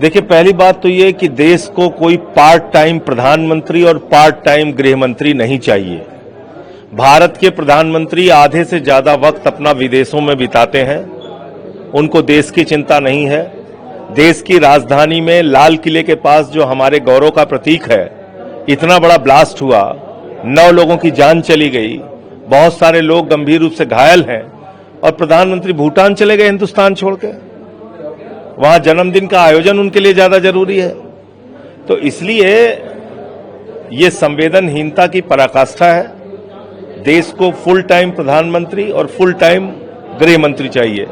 देखिए, पहली बात तो ये कि देश को कोई पार्ट टाइम प्रधानमंत्री और पार्ट टाइम गृह मंत्री नहीं चाहिए। भारत के प्रधानमंत्री आधे से ज्यादा वक्त अपना विदेशों में बिताते हैं। उनको देश की चिंता नहीं है। देश की राजधानी में लाल किले के पास जो हमारे गौरव का प्रतीक है, इतना बड़ा ब्लास्ट हुआ, 9 लोगों की जान चली गई, बहुत सारे लोग गंभीर रूप से घायल हैं, और प्रधानमंत्री भूटान चले गए हिंदुस्तान छोड़ के। वहां जन्मदिन का आयोजन उनके लिए ज्यादा जरूरी है। तो इसलिए ये संवेदनहीनता की पराकाष्ठा है। देश को फुल टाइम प्रधानमंत्री और फुल टाइम गृह मंत्री चाहिए।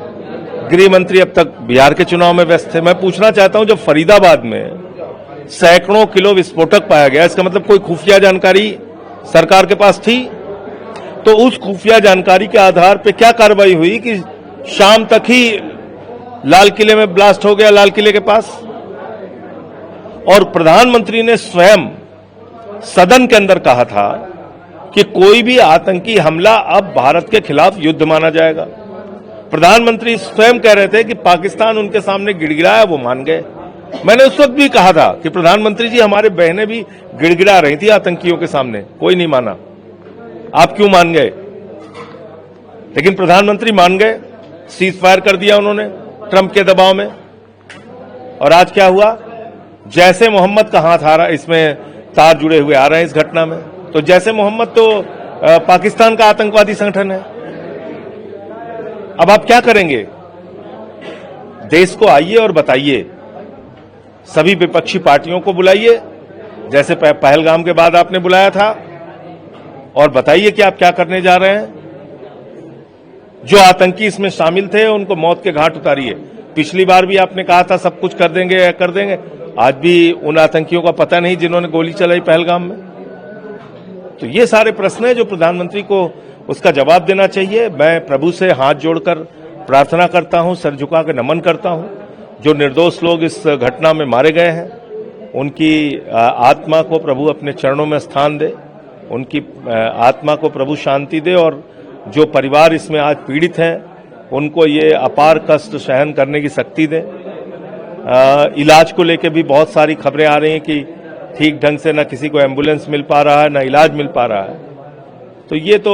गृह मंत्री अब तक बिहार के चुनाव में व्यस्त थे। मैं पूछना चाहता हूं, जब फरीदाबाद में सैकड़ों किलो विस्फोटक पाया गया, इसका मतलब कोई खुफिया जानकारी सरकार के पास थी? तो उस खुफिया जानकारी के आधार पर क्या कार्रवाई हुई कि शाम तक ही लाल किले में ब्लास्ट हो गया, लाल किले के पास? और प्रधानमंत्री ने स्वयं सदन के अंदर कहा था कि कोई भी आतंकी हमला अब भारत के खिलाफ युद्ध माना जाएगा। प्रधानमंत्री स्वयं कह रहे थे कि पाकिस्तान उनके सामने गिड़गिड़ाया, वो मान गए। मैंने उस वक्त भी कहा था कि प्रधानमंत्री जी, हमारे बहनें भी गिड़गिड़ा रही थी आतंकियों के सामने, कोई नहीं माना, आप क्यों मान गए? लेकिन प्रधानमंत्री मान गए, सीज फायर कर दिया उन्होंने ट्रंप के दबाव में। और आज क्या हुआ? जैसे मोहम्मद का हाथ आ रहा, इसमें तार जुड़े हुए आ रहे हैं इस घटना में। तो जैसे मोहम्मद तो पाकिस्तान का आतंकवादी संगठन है। अब आप क्या करेंगे? देश को आइए और बताइए, सभी विपक्षी पार्टियों को बुलाइए, जैसे पहलगाम के बाद आपने बुलाया था, और बताइए कि आप क्या करने जा रहे हैं। जो आतंकी इसमें शामिल थे उनको मौत के घाट उतारिए। पिछली बार भी आपने कहा था सब कुछ कर देंगे या कर देंगे। आज भी उन आतंकियों का पता नहीं जिन्होंने गोली चलाई पहलगाम में। तो ये सारे प्रश्न हैं जो प्रधानमंत्री को उसका जवाब देना चाहिए। मैं प्रभु से हाथ जोड़कर प्रार्थना करता हूं, सर झुका के नमन करता हूं। जो निर्दोष लोग इस घटना में मारे गए हैं, उनकी आत्मा को प्रभु अपने चरणों में स्थान दे, उनकी आत्मा को प्रभु शांति दे, और जो परिवार इसमें आज पीड़ित हैं उनको ये अपार कष्ट सहन करने की शक्ति दे। इलाज को लेकर भी बहुत सारी खबरें आ रही हैं कि ठीक ढंग से न किसी को एम्बुलेंस मिल पा रहा है, न इलाज मिल पा रहा है। तो ये तो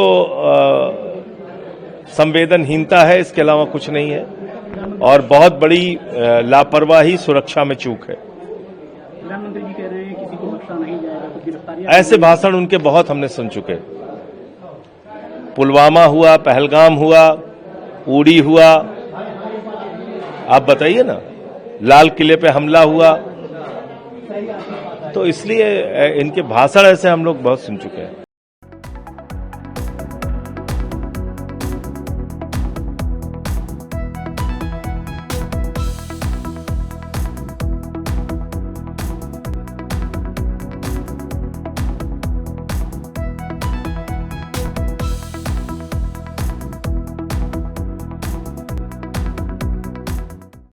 संवेदनहीनता है, इसके अलावा कुछ नहीं है, और बहुत बड़ी लापरवाही, सुरक्षा में चूक है। प्रधानमंत्री जी कह रहे हैं किसी को बख्शा नहीं जाएगा, गिरफ्तारी। ऐसे भाषण उनके बहुत हमने सुन चुके। पुलवामा हुआ, पहलगाम हुआ, उड़ी हुआ, आप बताइए ना, लाल किले पे हमला हुआ। तो इसलिए इनके भाषण ऐसे हम लोग बहुत सुन चुके हैं।